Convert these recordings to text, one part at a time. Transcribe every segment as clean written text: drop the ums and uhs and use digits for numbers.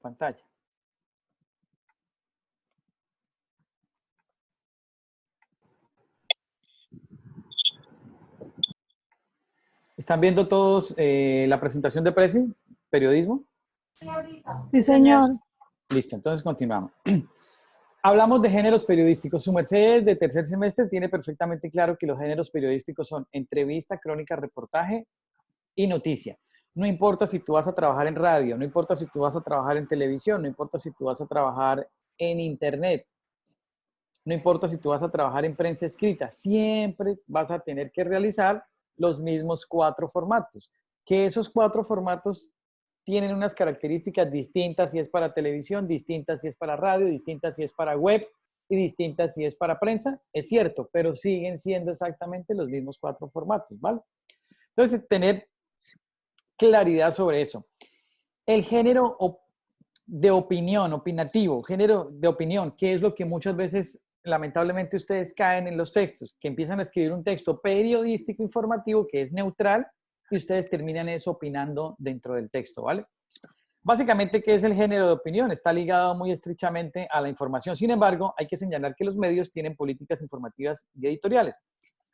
pantalla. ¿Están viendo todos la presentación de Prezi? ¿Periodismo? Sí, señor. Listo, entonces continuamos. Hablamos de géneros periodísticos. Su merced de tercer semestre tiene perfectamente claro que los géneros periodísticos son entrevista, crónica, reportaje y noticia. No importa si tú vas a trabajar en radio, no importa si tú vas a trabajar en televisión, no importa si tú vas a trabajar en internet, no importa si tú vas a trabajar en prensa escrita, siempre vas a tener que realizar los mismos 4 formatos. Que esos 4 formatos tienen unas características distintas si es para televisión, distintas si es para radio, distintas si es para web y distintas si es para prensa, es cierto, pero siguen siendo exactamente los mismos 4 formatos, ¿vale? Entonces, tener claridad sobre eso. El género de opinión, opinativo, género de opinión, que es lo que muchas veces, lamentablemente, ustedes caen en los textos, que empiezan a escribir un texto periodístico informativo que es neutral y ustedes terminan eso opinando dentro del texto, ¿vale? Básicamente, ¿qué es el género de opinión? Está ligado muy estrechamente a la información. Sin embargo, hay que señalar que los medios tienen políticas informativas y editoriales.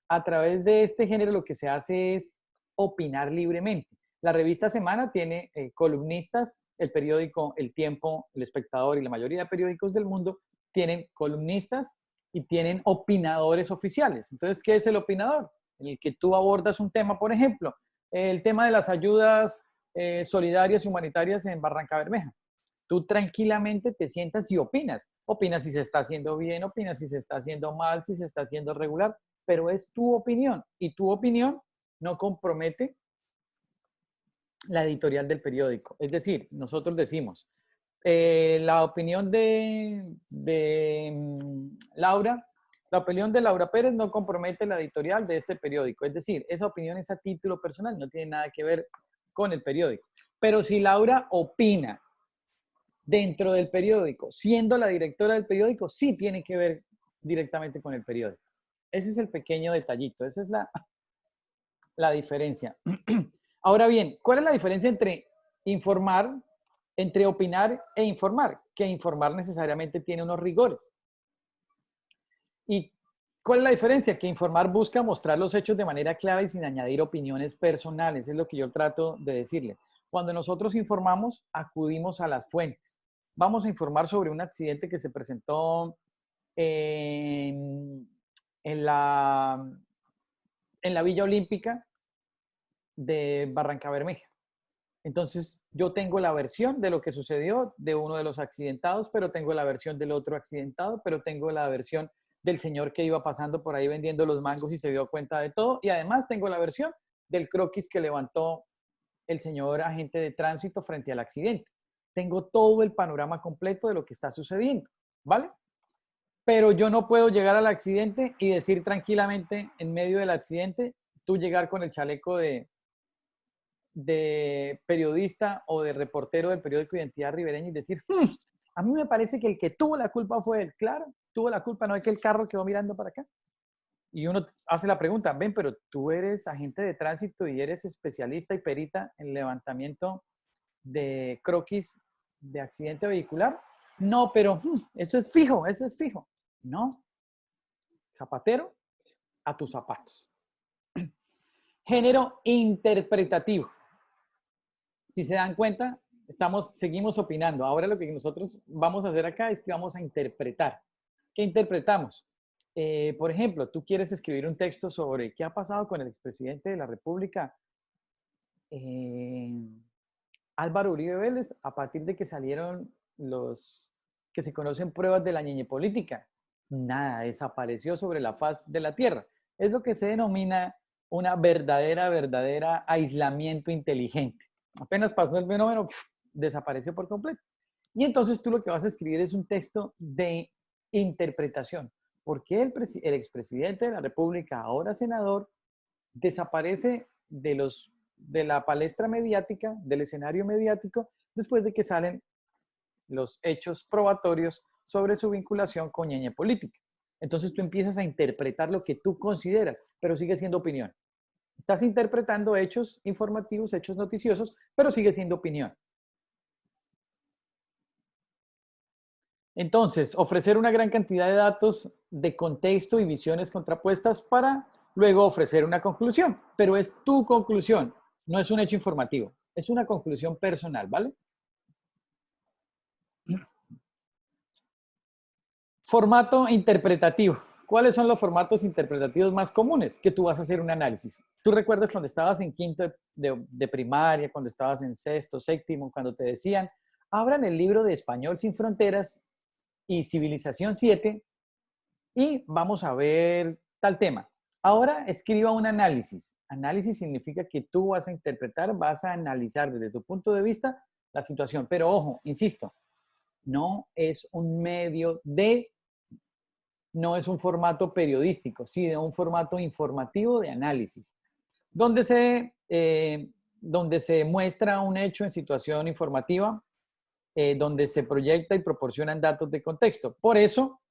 A través de este género lo que se hace es opinar libremente. La revista Semana tiene columnistas, el periódico El Tiempo, El Espectador y la mayoría de periódicos del mundo tienen columnistas y tienen opinadores oficiales. Entonces, ¿qué es el opinador? En el que tú abordas un tema, por ejemplo, el tema de las ayudas solidarias y humanitarias en Barranca Bermeja. Tú tranquilamente te sientas y opinas. Opinas si se está haciendo bien, opinas si se está haciendo mal, si se está haciendo regular, pero es tu opinión y tu opinión no compromete la editorial del periódico. Es decir, nosotros decimos, la opinión de Laura, la opinión de Laura Pérez no compromete la editorial de este periódico. Es decir, esa opinión es a título personal, no tiene nada que ver con el periódico. Pero si Laura opina dentro del periódico, siendo la directora del periódico, sí tiene que ver directamente con el periódico. Ese es el pequeño detallito, esa es la diferencia. Ahora bien, ¿cuál es la diferencia entre informar, entre opinar e informar? Que informar necesariamente tiene unos rigores. ¿Y cuál es la diferencia? Que informar busca mostrar los hechos de manera clara y sin añadir opiniones personales, es lo que yo trato de decirle. Cuando nosotros informamos, acudimos a las fuentes. Vamos a informar sobre un accidente que se presentó en, en la, en la Villa Olímpica de Barranca Bermeja. Entonces, yo tengo la versión de lo que sucedió de uno de los accidentados, pero tengo la versión del otro accidentado, pero tengo la versión del señor que iba pasando por ahí vendiendo los mangos y se dio cuenta de todo. Y además tengo la versión del croquis que levantó el señor agente de tránsito frente al accidente. Tengo todo el panorama completo de lo que está sucediendo, ¿vale? Pero yo no puedo llegar al accidente y decir tranquilamente en medio del accidente, tú llegar con el chaleco de periodista o de reportero del periódico Identidad Ribereña y decir, a mí me parece que el que tuvo la culpa fue él. Claro, tuvo la culpa, no es que el carro quedó mirando para acá. Y uno hace la pregunta, ven, pero tú eres agente de tránsito y eres especialista y perita en levantamiento de croquis de accidente vehicular. No, pero eso es fijo, eso es fijo. No, zapatero, a tus zapatos. Género interpretativo. Si se dan cuenta, seguimos opinando. Ahora lo que nosotros vamos a hacer acá es que vamos a interpretar. ¿Qué interpretamos? Por ejemplo, tú quieres escribir un texto sobre qué ha pasado con el expresidente de la República, Álvaro Uribe Vélez, a partir de que salieron los que se conocen pruebas de la ñeñe política. Nada, desapareció sobre la faz de la tierra. Es lo que se denomina una verdadera aislamiento inteligente. Apenas pasó el fenómeno, desapareció por completo. Y entonces tú lo que vas a escribir es un texto de interpretación. ¿Por qué el expresidente de la República, ahora senador, desaparece de la palestra mediática, del escenario mediático, después de que salen los hechos probatorios sobre su vinculación con ñeñe política? Entonces tú empiezas a interpretar lo que tú consideras, pero sigue siendo opinión. Estás interpretando hechos informativos, hechos noticiosos, pero sigue siendo opinión. Entonces, ofrecer una gran cantidad de datos de contexto y visiones contrapuestas para luego ofrecer una conclusión. Pero es tu conclusión, no es un hecho informativo. Es una conclusión personal, ¿vale? Formato interpretativo. ¿Cuáles son los formatos interpretativos más comunes? Que tú vas a hacer un análisis. ¿Tú recuerdas cuando estabas en quinto de primaria, cuando estabas en sexto, séptimo, cuando te decían, abran el libro de Español sin Fronteras y Civilización 7 y vamos a ver tal tema? Ahora escriba un análisis. Análisis significa que tú vas a interpretar, vas a analizar desde tu punto de vista la situación. Pero ojo, insisto, no es un medio de, no es un formato periodístico, sino un formato informativo de análisis, donde se muestra un hecho en situación informativa, donde se proyecta y proporcionan datos de contexto. Por eso,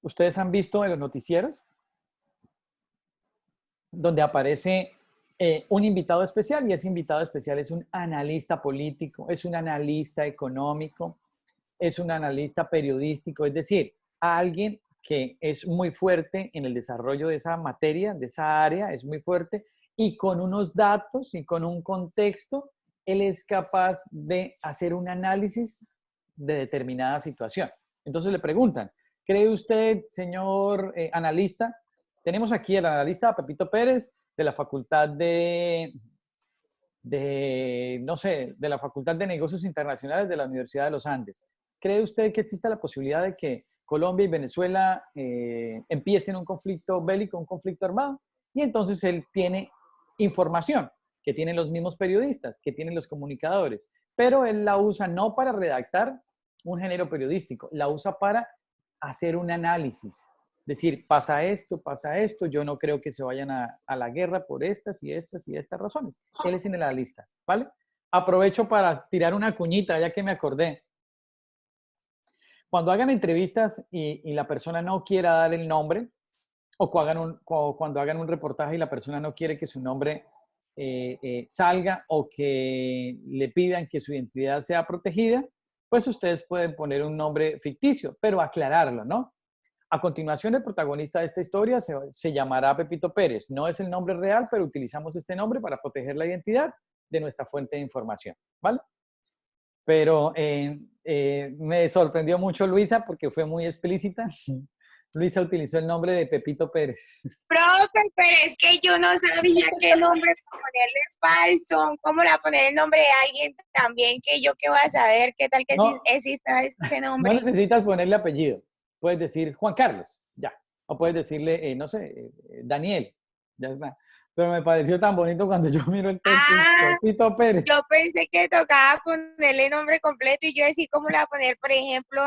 ustedes han visto en los noticieros, donde aparece un invitado especial, y ese invitado especial es un analista político, es un analista económico, es un analista periodístico, es decir, alguien que es muy fuerte en el desarrollo de esa materia, de esa área, es muy fuerte, y con unos datos y con un contexto, él es capaz de hacer un análisis de determinada situación. Entonces le preguntan, ¿cree usted, señor analista? Tenemos aquí al analista Pepito Pérez de la Facultad no sé, de la Facultad de Negocios Internacionales de la Universidad de los Andes. ¿Cree usted que existe la posibilidad de que Colombia y Venezuela empiecen un conflicto bélico, un conflicto armado? Y entonces él tiene información que tienen los mismos periodistas, que tienen los comunicadores, pero él la usa no para redactar un género periodístico, la usa para hacer un análisis. Decir, pasa esto, yo no creo que se vayan a la guerra por estas y estas y estas razones. Él es en la lista, ¿vale? Aprovecho para tirar una cuñita, ya que me acordé. Cuando hagan entrevistas y la persona no quiera dar el nombre, o cuando hagan un reportaje y la persona no quiere que su nombre salga o que le pidan que su identidad sea protegida, pues ustedes pueden poner un nombre ficticio, pero aclararlo, ¿no? A continuación, el protagonista de esta historia se llamará Pepito Pérez. No es el nombre real, pero utilizamos este nombre para proteger la identidad de nuestra fuente de información, ¿vale? Pero me sorprendió mucho Luisa porque fue muy explícita. Luisa utilizó el nombre de Pepito Pérez. Profe, pero es que yo no sabía qué nombre ponerle falso. ¿Cómo le voy a poner el nombre de alguien también que yo qué voy a saber? ¿Qué tal que No, exista ese no nombre? necesitas ponerle apellido. Puedes decir Juan Carlos, ya. O puedes decirle, no sé, Daniel, ya está. Pero me pareció tan bonito cuando yo miro el texto, Ah, Pepito yo Pérez. pensé que tocaba ponerle nombre completo y yo decía, ¿cómo le voy a poner, por ejemplo,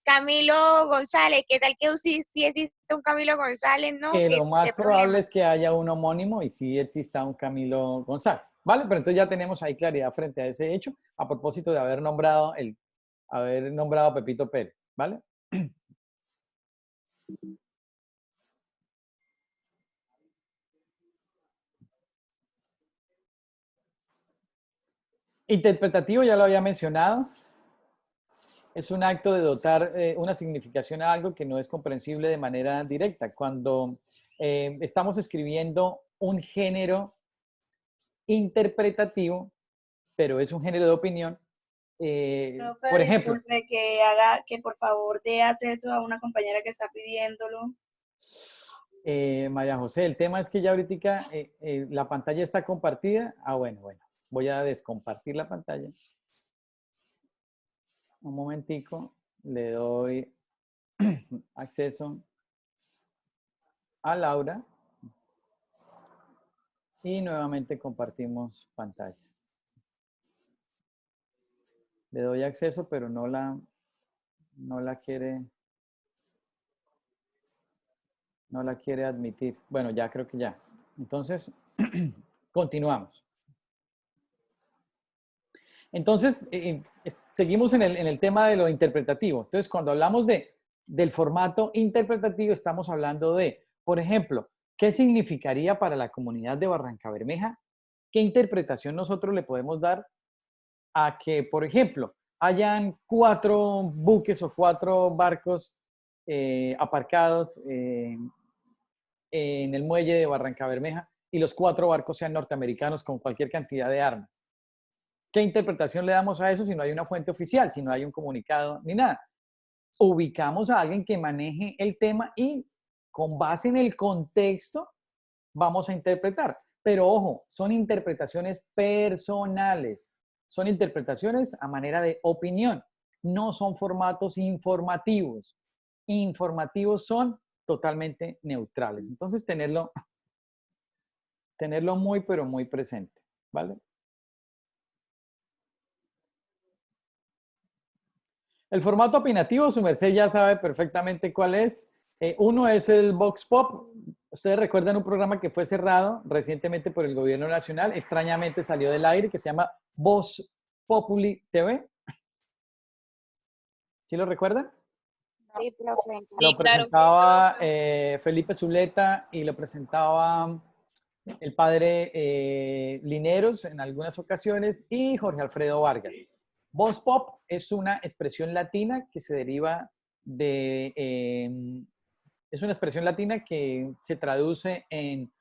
Camilo González? ¿Qué tal que si existe un Camilo González? No, Que qué lo más probable problema. es que haya un homónimo y sí exista un Camilo González, ¿vale? Pero entonces ya tenemos ahí claridad frente a ese hecho, a propósito de haber nombrado a Pepito Pérez, ¿vale? Interpretativo, ya lo había mencionado, es un acto de dotar una significación a algo que no es comprensible de manera directa. Cuando estamos escribiendo un género interpretativo, pero es un género de opinión, Profe, por ejemplo, disculpe que por favor dé acceso a una compañera que está pidiéndolo. María José, el tema es que ya ahorita la pantalla está compartida. Ah, bueno, voy a descompartir la pantalla. Un momentico, le doy acceso a Laura y nuevamente compartimos pantalla. Le doy acceso, pero no la quiere admitir. Bueno, ya creo que ya. Entonces, continuamos. Entonces, seguimos en el tema de lo interpretativo. Entonces, cuando hablamos del formato interpretativo, estamos hablando de, por ejemplo, ¿qué significaría para la comunidad de Barrancabermeja? ¿Qué interpretación nosotros le podemos dar a que, por ejemplo, hayan 4 buques o 4 barcos aparcados en el muelle de Barrancabermeja y los 4 barcos sean norteamericanos con cualquier cantidad de armas. ¿Qué interpretación le damos a eso si no hay una fuente oficial, si no hay un comunicado ni nada? Ubicamos a alguien que maneje el tema y con base en el contexto vamos a interpretar. Pero ojo, son interpretaciones personales, son interpretaciones a manera de opinión, no son formatos informativos. Informativos son totalmente neutrales. Entonces, tenerlo muy, pero muy presente, ¿vale? El formato opinativo, su merced ya sabe perfectamente cuál es. Uno es el Vox Pop. Ustedes recuerdan un programa que fue cerrado recientemente por el gobierno nacional, extrañamente salió del aire, que se llama Voz Populi TV. ¿Sí lo recuerdan? Sí, profe. Lo presentaba Felipe Zuleta y lo presentaba el padre Lineros en algunas ocasiones y Jorge Alfredo Vargas. Voz Pop es una expresión latina que se deriva de... es una expresión latina que se traduce en...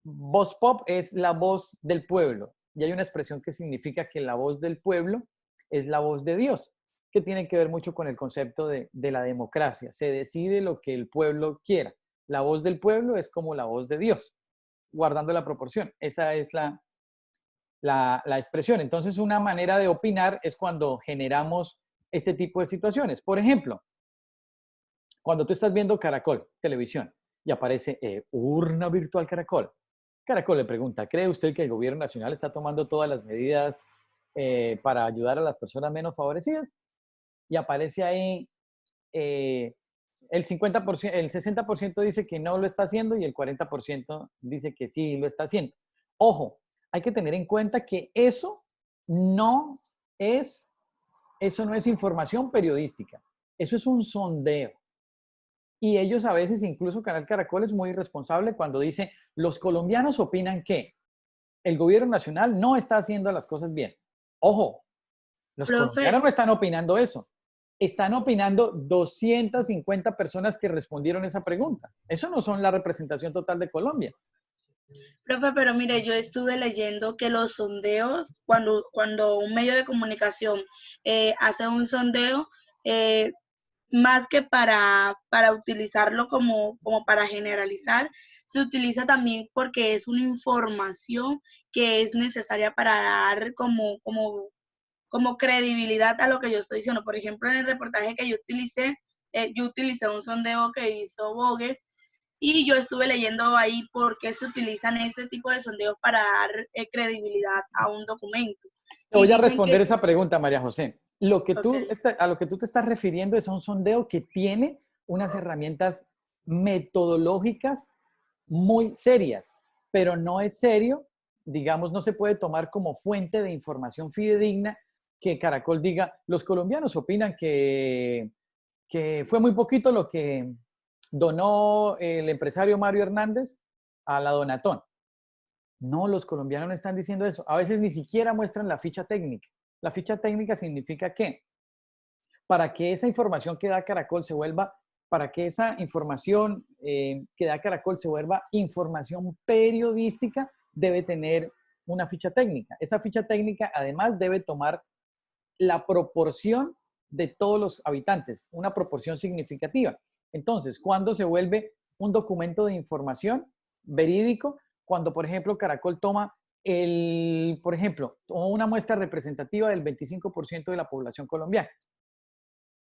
voz pop es la voz del pueblo. Y hay una expresión que significa que la voz del pueblo es la voz de Dios, que tiene que ver mucho con el concepto de la democracia. Se decide lo que el pueblo quiera. La voz del pueblo es como la voz de Dios, guardando la proporción. Esa es la expresión. Entonces, una manera de opinar es cuando generamos este tipo de situaciones. Por ejemplo, cuando tú estás viendo Caracol, televisión, y aparece urna virtual Caracol. Caracol le pregunta, ¿cree usted que el gobierno nacional está tomando todas las medidas para ayudar a las personas menos favorecidas? Y aparece ahí el 50%, el 60% dice que no lo está haciendo y el 40% dice que sí lo está haciendo. Ojo, hay que tener en cuenta que no eso no es información periodística, eso es un sondeo. Y ellos a veces, incluso Canal Caracol es muy irresponsable cuando dice, los colombianos opinan que el gobierno nacional no está haciendo las cosas bien. Ojo, los colombianos no están opinando eso. Están opinando 250 personas que respondieron esa pregunta. Eso no son la representación total de Colombia. Profe, pero mire, yo estuve leyendo que los sondeos, cuando un medio de comunicación hace un sondeo, más que para utilizarlo como para generalizar, se utiliza también porque es una información que es necesaria para dar como credibilidad a lo que yo estoy diciendo. Por ejemplo, en el reportaje que yo utilicé un sondeo que hizo Vogue y yo estuve leyendo ahí por qué se utilizan este tipo de sondeos para dar credibilidad a un documento. Te voy Y a dicen responder que esa pregunta, María José. okay. A lo que tú te estás refiriendo es a un sondeo que tiene unas herramientas metodológicas muy serias, pero no es serio, digamos, no se puede tomar como fuente de información fidedigna que Caracol diga, los colombianos opinan que fue muy poquito lo que donó el empresario Mario Hernández a la Donatón. No, los colombianos no están diciendo eso. A veces ni siquiera muestran la ficha técnica. La ficha técnica significa que para que esa información que da Caracol se vuelva, para que esa información que da Caracol se vuelva información periodística, debe tener una ficha técnica. Esa ficha técnica además debe tomar la proporción de todos los habitantes, una proporción significativa. Entonces, ¿cuándo se vuelve un documento de información verídico? Cuando, por ejemplo, Caracol toma por ejemplo, una muestra representativa del 25% de la población colombiana.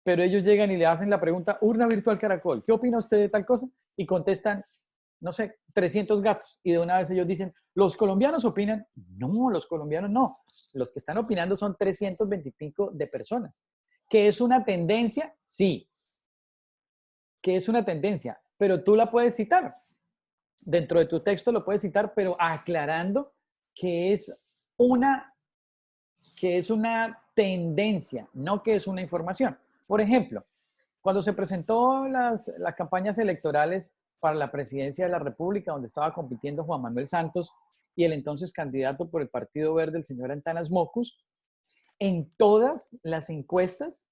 Pero ellos llegan y le hacen la pregunta, urna virtual Caracol, ¿qué opina usted de tal cosa? Y contestan, no sé, 300 gatos. Y de una vez ellos dicen, ¿los colombianos opinan? No, los colombianos no. Los que están opinando son 325 de personas. ¿Que es una tendencia? Sí. ¿Que es una tendencia? Pero tú la puedes citar. Dentro de tu texto lo puedes citar, pero aclarando que es una tendencia, no que es una información. Por ejemplo, cuando se presentó las campañas electorales para la presidencia de la República, donde estaba compitiendo Juan Manuel Santos y el entonces candidato por el Partido Verde, el señor Antanas Mocus, en todas las encuestas,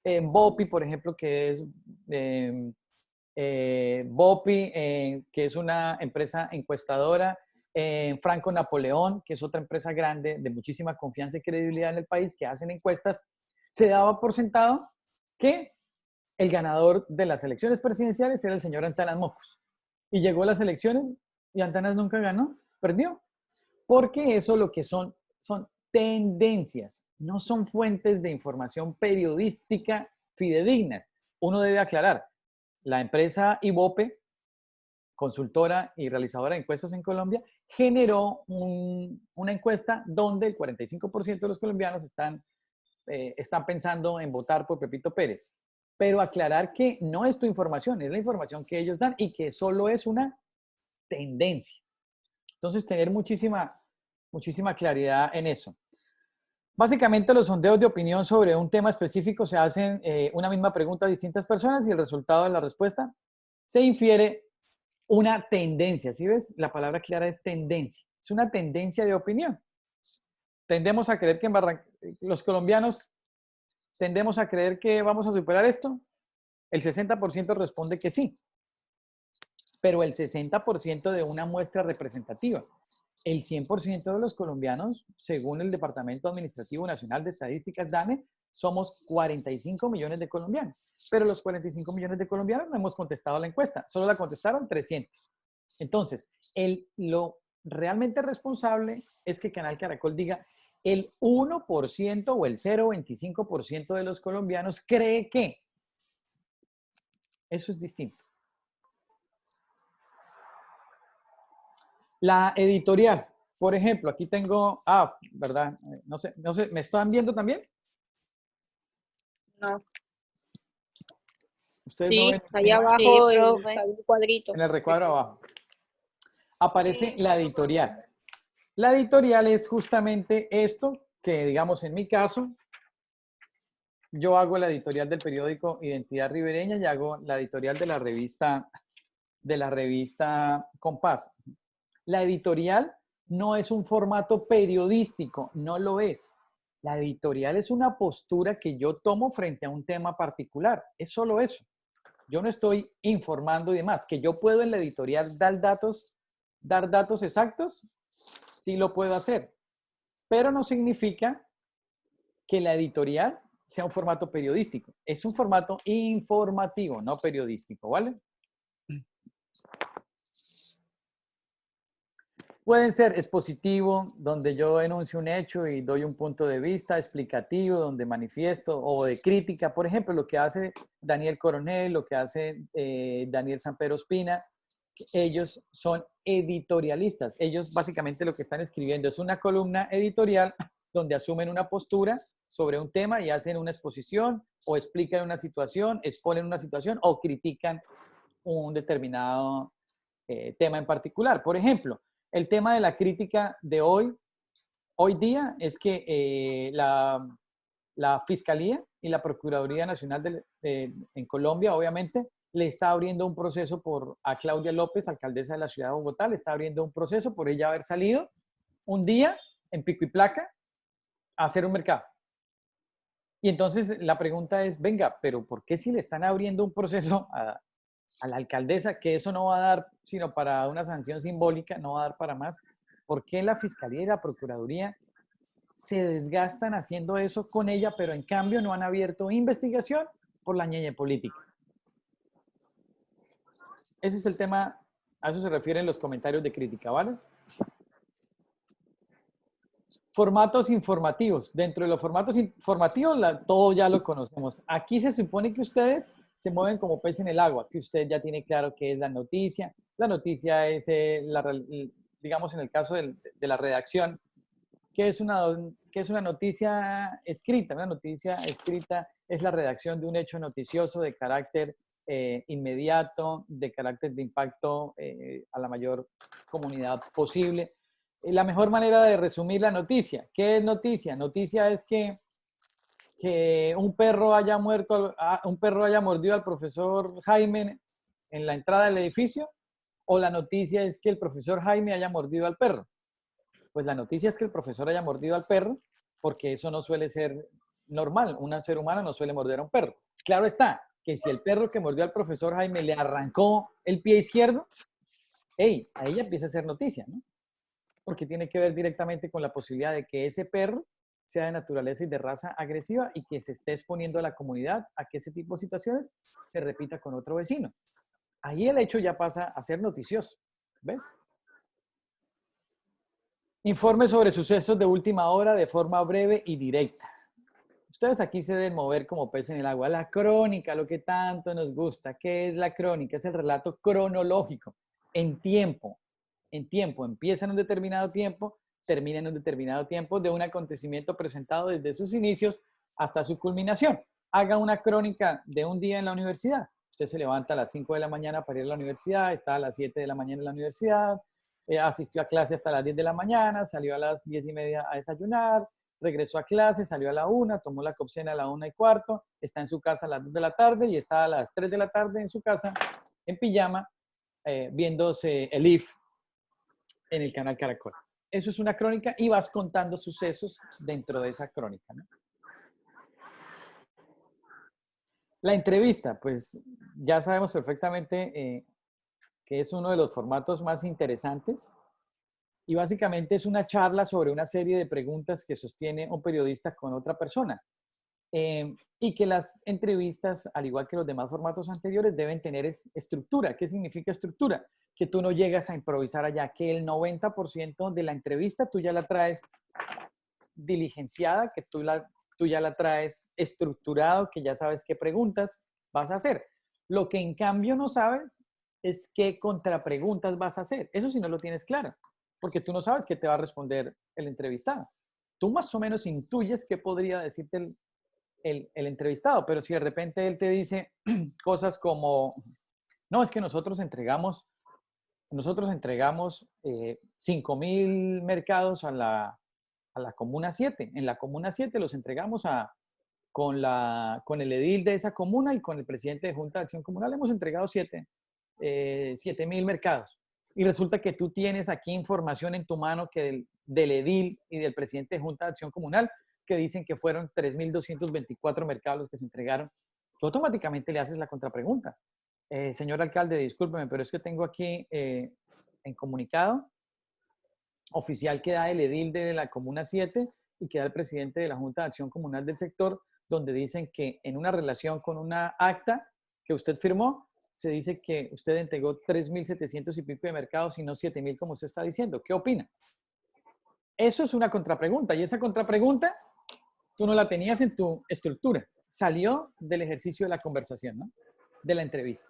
BOPI, por ejemplo, que es BOPI, que es una empresa encuestadora, Franco Napoleón, que es otra empresa grande de muchísima confianza y credibilidad en el país, que hacen encuestas, se daba por sentado que el ganador de las elecciones presidenciales era el señor Antanas Mocos. Y llegó a las elecciones y Antanas nunca ganó, perdió. Porque eso lo que son tendencias, no son fuentes de información periodística fidedignas. Uno debe aclarar, la empresa Ibope, consultora y realizadora de encuestas en Colombia, generó una encuesta donde el 45% de los colombianos están pensando en votar por Pepito Pérez. Pero aclarar que no es tu información, es la información que ellos dan y que solo es una tendencia. Entonces, tener muchísima claridad en eso. Básicamente, los sondeos de opinión sobre un tema específico se hacen una misma pregunta a distintas personas y el resultado de la respuesta se infiere una tendencia. ¿Sí ves? La palabra clara es tendencia. Es una tendencia de opinión. Tendemos a creer que los colombianos tendemos a creer que vamos a superar esto. El 60% responde que sí, pero el 60% de una muestra representativa. El 100% de los colombianos, según el Departamento Administrativo Nacional de Estadísticas, DANE, somos 45 millones de colombianos. Pero los 45 millones de colombianos no hemos contestado la encuesta, solo la contestaron 300. Entonces, lo realmente responsable es que Canal Caracol diga el 1% o el 0,25% de los colombianos cree que. Eso es distinto. La editorial, por ejemplo, aquí tengo, ¿verdad? No sé, ¿me están viendo también? No. Ustedes Sí, no ven ahí abajo profe. está un cuadrito. en el recuadro abajo. Aparece la editorial. La editorial es justamente esto que, digamos, en mi caso, yo hago la editorial del periódico Identidad Ribereña y hago la editorial de la revista Compás. La editorial no es un formato periodístico, no lo es. La editorial es una postura que yo tomo frente a un tema particular. Es solo eso. Yo no estoy informando y demás. Que yo puedo en la editorial dar datos exactos, sí lo puedo hacer. Pero no significa que la editorial sea un formato periodístico. Es un formato informativo, no periodístico, ¿vale? Pueden ser expositivo, donde yo enuncio un hecho y doy un punto de vista, explicativo, donde manifiesto, o de crítica. Por ejemplo, lo que hace Daniel Coronel, lo que hace Daniel Samper Ospina, ellos son editorialistas. Ellos básicamente lo que están escribiendo es una columna editorial donde asumen una postura sobre un tema y hacen una exposición o explican una situación, exponen una situación o critican un determinado tema en particular. Por ejemplo, el tema de la crítica de hoy día es que la Fiscalía y la Procuraduría Nacional en Colombia, obviamente, le está abriendo un proceso a Claudia López, alcaldesa de la ciudad de Bogotá, le está abriendo un proceso por ella haber salido un día en pico y placa a hacer un mercado. Y entonces la pregunta es, venga, pero ¿por qué si le están abriendo un proceso a la alcaldesa, que eso no va a dar sino para una sanción simbólica, no va a dar para más? ¿Por qué la Fiscalía y la Procuraduría se desgastan haciendo eso con ella, pero en cambio no han abierto investigación por la ñeñe política? Ese es el tema, a eso se refieren los comentarios de crítica, ¿vale? Formatos informativos. Dentro de los formatos informativos, todo ya lo conocemos. Aquí se supone que ustedes se mueven como pez en el agua, que usted ya tiene claro qué es la noticia. La noticia es, digamos, en el caso de la redacción, ¿qué es una noticia escrita? Una noticia escrita es la redacción de un hecho noticioso de carácter inmediato, de carácter de impacto a la mayor comunidad posible. La mejor manera de resumir la noticia. ¿Qué es noticia? Noticia es que un perro haya mordido al profesor Jaime en la entrada del edificio, o la noticia es que el profesor Jaime haya mordido al perro. Pues la noticia es que el profesor haya mordido al perro porque eso no suele ser normal. Un ser humano no suele morder a un perro. Claro está que si el perro que mordió al profesor Jaime le arrancó el pie izquierdo, ahí ya empieza a ser noticia, ¿no? Porque tiene que ver directamente con la posibilidad de que ese perro sea de naturaleza y de raza agresiva y que se esté exponiendo a la comunidad a que ese tipo de situaciones se repita con otro vecino. Ahí el hecho ya pasa a ser noticioso, ¿ves? Informe sobre sucesos de última hora de forma breve y directa. Ustedes aquí se deben mover como pez en el agua. La crónica, lo que tanto nos gusta. ¿Qué es la crónica? Es el relato cronológico, en tiempo. En tiempo. Empieza en un determinado tiempo, termina en un determinado tiempo de un acontecimiento presentado desde sus inicios hasta su culminación. Haga una crónica de un día en la universidad. Usted se levanta a las 5 de la mañana para ir a la universidad, está a las 7 de la mañana en la universidad, asistió a clase hasta las 10 de la mañana, salió a las 10:30 a desayunar, regresó a clase, salió a la 1, tomó la copcena a la 1:15, está en su casa a las 2 de la tarde y está a las 3 de la tarde en su casa en pijama viéndose el IF en el canal Caracol. Eso es una crónica y vas contando sucesos dentro de esa crónica, ¿no? La entrevista, pues ya sabemos perfectamente que es uno de los formatos más interesantes y básicamente es una charla sobre una serie de preguntas que sostiene un periodista con otra persona. Y que las entrevistas, al igual que los demás formatos anteriores, deben tener estructura. ¿Qué significa estructura? Que tú no llegas a improvisar allá, que el 90% de la entrevista tú ya la traes diligenciada, que tú ya la traes estructurado, que ya sabes qué preguntas vas a hacer. Lo que en cambio no sabes es qué contrapreguntas vas a hacer. Eso sí no lo tienes claro, porque tú no sabes qué te va a responder el entrevistado. Tú más o menos intuyes qué podría decirte el entrevistado, pero si de repente él te dice cosas como, no, es que nosotros entregamos 5.000 mercados a la Comuna 7. En la Comuna 7 los entregamos con el edil de esa comuna y con el presidente de Junta de Acción Comunal. Hemos entregado 7.000 mercados. Y resulta que tú tienes aquí información en tu mano que del edil y del presidente de Junta de Acción Comunal que dicen que fueron 3.224 mercados los que se entregaron. Tú automáticamente le haces la contrapregunta. Señor alcalde, discúlpeme, pero es que tengo aquí en comunicado oficial que da el edil de la Comuna 7 y que da el presidente de la Junta de Acción Comunal del sector, donde dicen que en una relación con una acta que usted firmó, se dice que usted entregó 3.700 y pico de mercados y no 7.000 como usted está diciendo. ¿Qué opina? Eso es una contrapregunta y esa contrapregunta tú no la tenías en tu estructura. Salió del ejercicio de la conversación, ¿no? De la entrevista.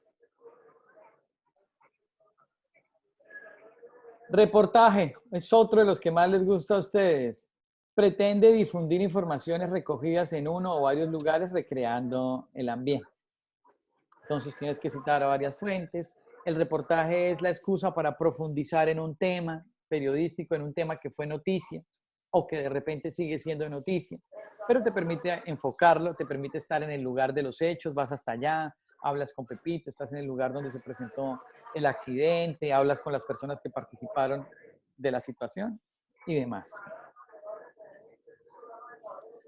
Reportaje es otro de los que más les gusta a ustedes. Pretende difundir informaciones recogidas en uno o varios lugares recreando el ambiente. Entonces tienes que citar a varias fuentes. El reportaje es la excusa para profundizar en un tema periodístico, en un tema que fue noticia o que de repente sigue siendo noticia, pero te permite enfocarlo, te permite estar en el lugar de los hechos, vas hasta allá, hablas con Pepito, estás en el lugar donde se presentó el accidente, hablas con las personas que participaron de la situación y demás.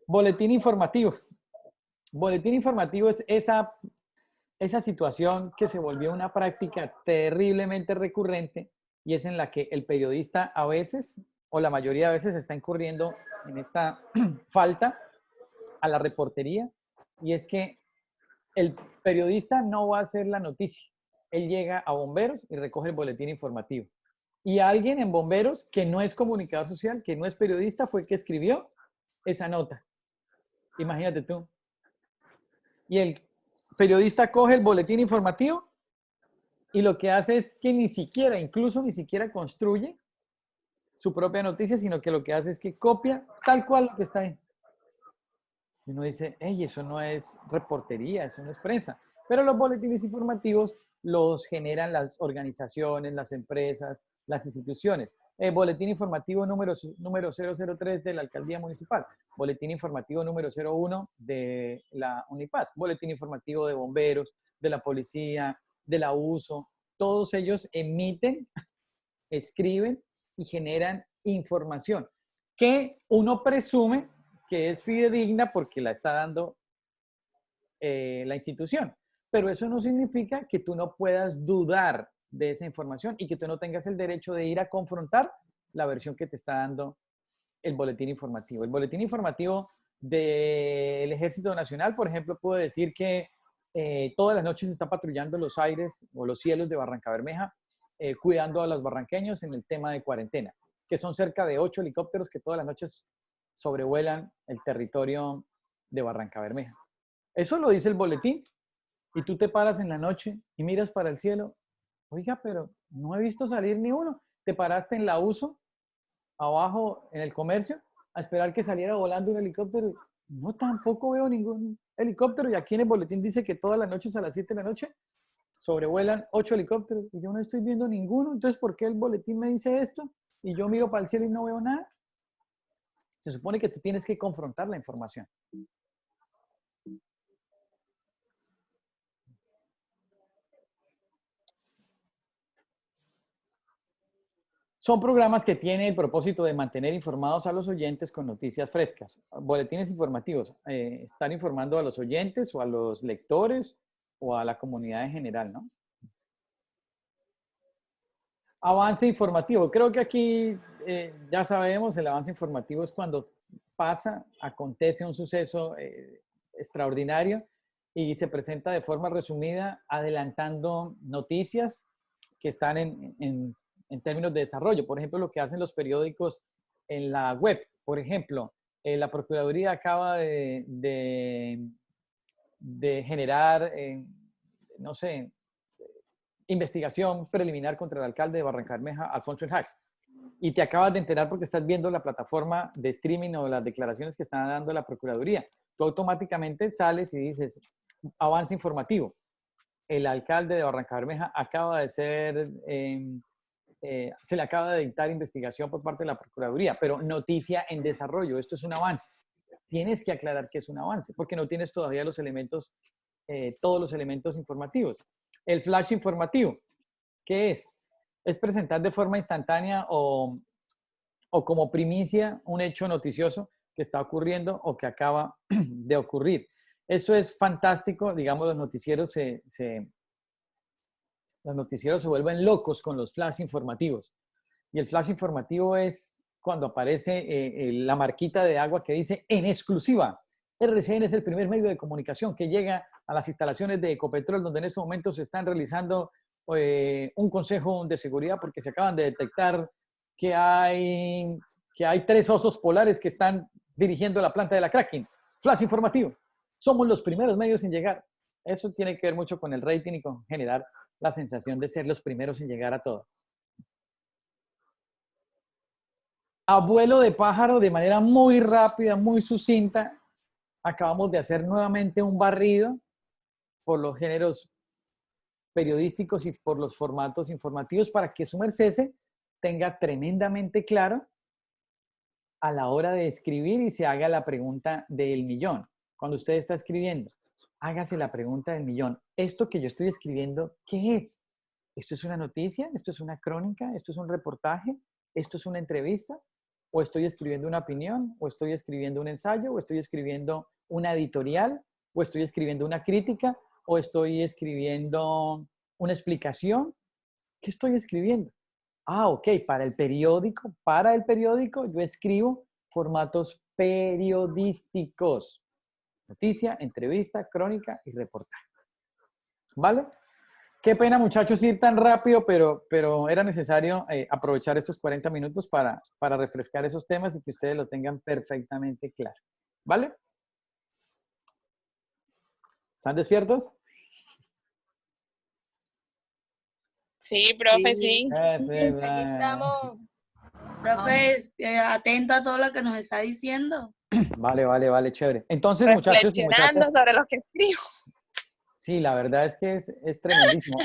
Boletín informativo. Boletín informativo es esa situación que se volvió una práctica terriblemente recurrente y es en la que el periodista a veces, o la mayoría de veces, está incurriendo en esta falta a la reportería, y es que el periodista no va a hacer la noticia. Él llega a bomberos y recoge el boletín informativo. Y alguien en bomberos que no es comunicador social, que no es periodista, fue el que escribió esa nota. Imagínate tú. Y el periodista coge el boletín informativo y lo que hace es que incluso ni siquiera construye su propia noticia, sino que lo que hace es que copia tal cual lo que está ahí. Y uno dice, hey, eso no es reportería, eso no es prensa. Pero los boletines informativos los generan las organizaciones, las empresas, las instituciones. Boletín informativo número 003 de la Alcaldía Municipal. Boletín informativo número 01 de la Unipaz. Boletín informativo de bomberos, de la policía, de la USO. Todos ellos emiten, escriben y generan información que uno presume que es fidedigna porque la está dando la institución. Pero eso no significa que tú no puedas dudar de esa información y que tú no tengas el derecho de ir a confrontar la versión que te está dando el boletín informativo. El boletín informativo del Ejército Nacional, por ejemplo, puedo decir que todas las noches se está patrullando los aires o los cielos de Barrancabermeja, cuidando a los barranqueños en el tema de cuarentena, que son cerca de 8 helicópteros que todas las noches sobrevuelan el territorio de Barrancabermeja. Eso lo dice el boletín. Y tú te paras en la noche y miras para el cielo. Oiga, pero no he visto salir ni uno. Te paraste en la uso, abajo en el comercio, a esperar que saliera volando un helicóptero. No, tampoco veo ningún helicóptero. Y aquí en el boletín dice que todas las noches a las 7 de la noche sobrevuelan 8 helicópteros. Y yo no estoy viendo ninguno. Entonces, ¿por qué el boletín me dice esto? Y yo miro para el cielo y no veo nada. Se supone que tú tienes que confrontar la información. Son programas que tienen el propósito de mantener informados a los oyentes con noticias frescas. Boletines informativos, están informando a los oyentes o a los lectores o a la comunidad en general, ¿no? Avance informativo. Creo que aquí ya sabemos, el avance informativo es cuando acontece un suceso extraordinario y se presenta de forma resumida, adelantando noticias que están en términos de desarrollo. Por ejemplo, lo que hacen los periódicos en la web. Por ejemplo, la Procuraduría acaba de generar, no sé, investigación preliminar contra el alcalde de Barrancabermeja, Alfonso El Haz. Y te acabas de enterar porque estás viendo la plataforma de streaming o las declaraciones que está dando la Procuraduría. Tú automáticamente sales y dices, avance informativo. El alcalde de Barrancabermeja acaba de ser... se le acaba de dictar investigación por parte de la Procuraduría, pero noticia en desarrollo, esto es un avance. Tienes que aclarar que es un avance, porque no tienes todavía los elementos, todos los elementos informativos. El flash informativo, ¿qué es? Es presentar de forma instantánea o como primicia un hecho noticioso que está ocurriendo o que acaba de ocurrir. Eso es fantástico, digamos, los noticieros se vuelven locos con los flash informativos. Y el flash informativo es cuando aparece la marquita de agua que dice en exclusiva. RCN es el primer medio de comunicación que llega a las instalaciones de Ecopetrol, donde en estos momentos se están realizando un consejo de seguridad porque se acaban de detectar que hay 3 osos polares que están dirigiendo la planta de la Kraken. Flash informativo. Somos los primeros medios en llegar. Eso tiene que ver mucho con el rating y con generar la sensación de ser los primeros en llegar a todo. Abuelo de pájaro, de manera muy rápida, muy sucinta, acabamos de hacer nuevamente un barrido por los géneros periodísticos y por los formatos informativos para que su merced tenga tremendamente claro a la hora de escribir y se haga la pregunta del millón. Cuando usted está escribiendo, hágase la pregunta del millón. ¿Esto que yo estoy escribiendo, qué es? ¿Esto es una noticia? ¿Esto es una crónica? ¿Esto es un reportaje? ¿Esto es una entrevista? ¿O estoy escribiendo una opinión? ¿O estoy escribiendo un ensayo? ¿O estoy escribiendo una editorial? ¿O estoy escribiendo una crítica? ¿O estoy escribiendo una explicación? ¿Qué estoy escribiendo? Ah, ok, para el periódico yo escribo formatos periodísticos. Noticia, entrevista, crónica y reportaje. ¿Vale? Qué pena, muchachos, ir tan rápido, pero era necesario aprovechar estos 40 minutos para refrescar esos temas y que ustedes lo tengan perfectamente claro. ¿Vale? ¿Están despiertos? Sí, profe, sí. Aquí estamos. Profe, atento a todo lo que nos está diciendo. Vale, chévere. Entonces, muchachos y muchachas, Reflexionando sobre lo que escribo. sí, la verdad es que es tremendísimo.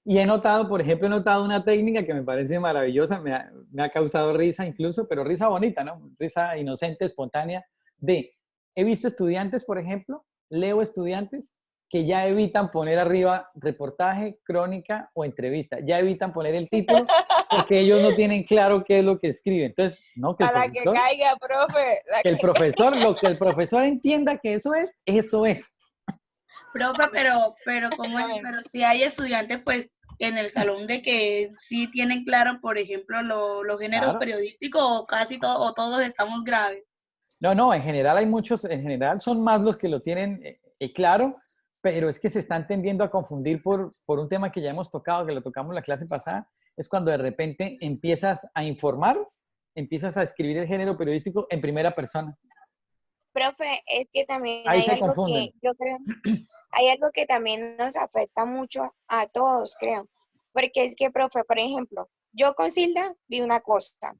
Y he notado, por ejemplo, una técnica que me parece maravillosa, me ha causado risa incluso, pero risa bonita, ¿no? Risa inocente, espontánea, he visto estudiantes, por ejemplo, leo estudiantes que ya evitan poner arriba reportaje, crónica o entrevista. Ya evitan poner el título porque ellos no tienen claro qué es lo que escriben. Entonces, no, que el Para que profesor, caiga, profe. que el profesor, lo que el profesor entienda que eso es, eso es. Profe, pero ¿cómo es? Pero si hay estudiantes, pues, en el salón de que sí tienen claro, por ejemplo, los géneros Claro. periodísticos o casi todos, o todos estamos graves. No, en general hay muchos, en general son más los que lo tienen claro, pero es que se están tendiendo a confundir por un tema que ya hemos tocado, que lo tocamos en la clase pasada, es cuando de repente empiezas a informar, empiezas a escribir el género periodístico en primera persona. Profe, es que también Ahí hay se algo confunden. que yo creo, hay algo que también nos afecta mucho a todos, creo. Porque es que, profe, por ejemplo, yo con Silda vi una cosa.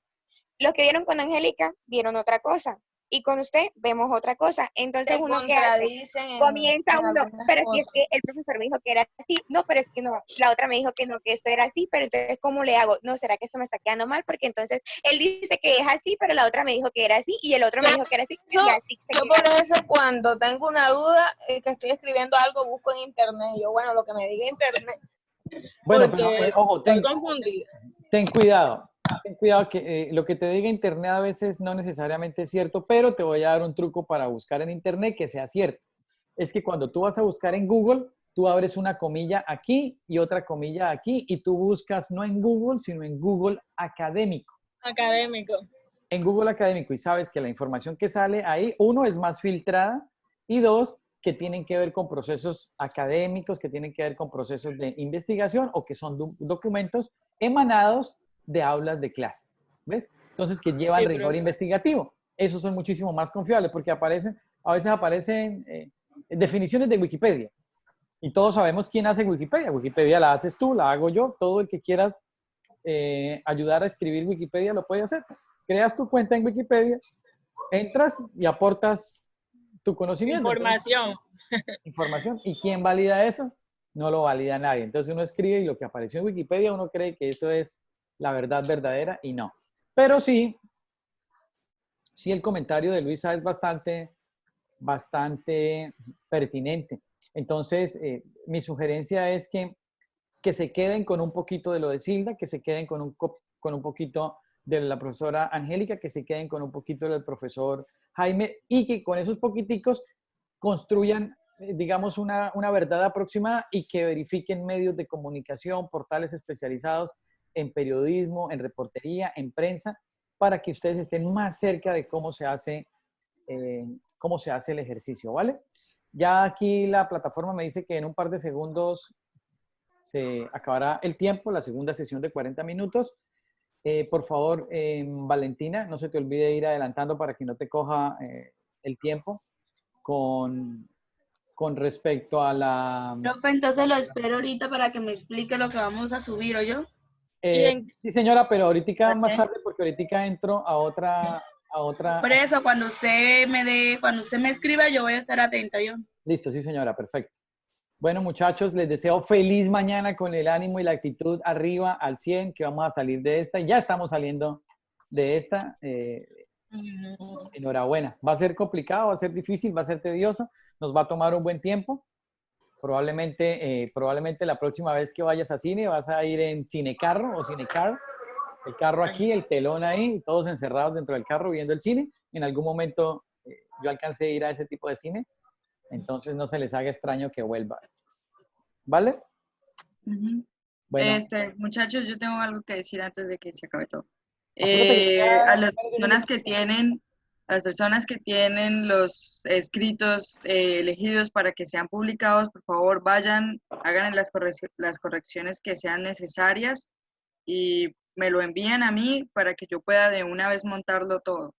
Los que vieron con Angélica vieron otra cosa. Y con usted vemos otra cosa. Entonces, Se ¿uno qué hace? contradicen Comienza en uno, algunas pero si es cosas. que el profesor me dijo que era así, no, pero es que no, la otra me dijo que no, que esto era así, pero entonces, ¿cómo le hago? No, ¿será que esto me está quedando mal? Porque entonces él dice que es así, pero la otra me dijo que era así, y el otro me dijo que era así, y así Yo seguía. por eso cuando tengo una duda, que estoy escribiendo algo, busco en internet. Yo, bueno, lo que me diga internet, Bueno, pero porque ojo, estoy confundida. ten cuidado. Ten cuidado que lo que te diga internet a veces no necesariamente es cierto, pero te voy a dar un truco para buscar en internet que sea cierto. Es que cuando tú vas a buscar en Google, tú abres una comilla aquí y otra comilla aquí y tú buscas no en Google, sino en Google Académico. Académico. En Google Académico y sabes que la información que sale ahí, uno, es más filtrada y dos, que tienen que ver con procesos académicos, que tienen que ver con procesos de investigación o que son documentos emanados de aulas de clase. ¿Ves? Entonces, que llevan Sí, rigor profe. investigativo. Esos son muchísimo más confiables porque aparecen, a veces aparecen definiciones de Wikipedia. Y todos sabemos quién hace Wikipedia. Wikipedia la haces tú, la hago yo. Todo el que quiera ayudar a escribir Wikipedia lo puede hacer. Creas tu cuenta en Wikipedia, entras y aportas tu conocimiento. Información. Entonces, información. ¿Y quién valida eso? No lo valida nadie. Entonces uno escribe y lo que apareció en Wikipedia uno cree que eso es la verdad verdadera y no. Pero sí el comentario de Luisa es bastante pertinente. Entonces, mi sugerencia es que se queden con un poquito de lo de Silda, que se queden con un poquito de la profesora Angélica, que se queden con un poquito del profesor Jaime y que con esos poquiticos construyan, digamos, una verdad aproximada y que verifiquen medios de comunicación, portales especializados en periodismo, en reportería, en prensa, para que ustedes estén más cerca de cómo se hace el ejercicio, ¿vale? Ya aquí la plataforma me dice que en un par de segundos se acabará el tiempo, la segunda sesión de 40 minutos. Por favor, Valentina, no se te olvide ir adelantando para que no te coja el tiempo con respecto a la... Profe, entonces lo espero ahorita para que me explique lo que vamos a subir, ¿o yo? sí, señora, pero ahorita más Ok. tarde, porque ahorita entro a otra... Por eso, cuando usted me escriba, yo voy a estar atenta, ¿yo? Listo, sí, señora, perfecto. Bueno, muchachos, les deseo feliz mañana con el ánimo y la actitud arriba al 100, que vamos a salir de esta. Ya estamos saliendo de esta. Enhorabuena. Va a ser complicado, va a ser difícil, va a ser tedioso, nos va a tomar un buen tiempo. Probablemente la próxima vez que vayas a cine vas a ir en cinecarro o cinecar. El carro aquí, el telón ahí, todos encerrados dentro del carro viendo el cine. En algún momento yo alcancé a ir a ese tipo de cine. Entonces no se les haga extraño que vuelva. ¿Vale? Bueno. Muchachos, yo tengo algo que decir antes de que se acabe todo. Acuérdate A las personas que tienen los escritos elegidos para que sean publicados, por favor vayan, hagan las correcciones que sean necesarias y me lo envían a mí para que yo pueda de una vez montarlo todo.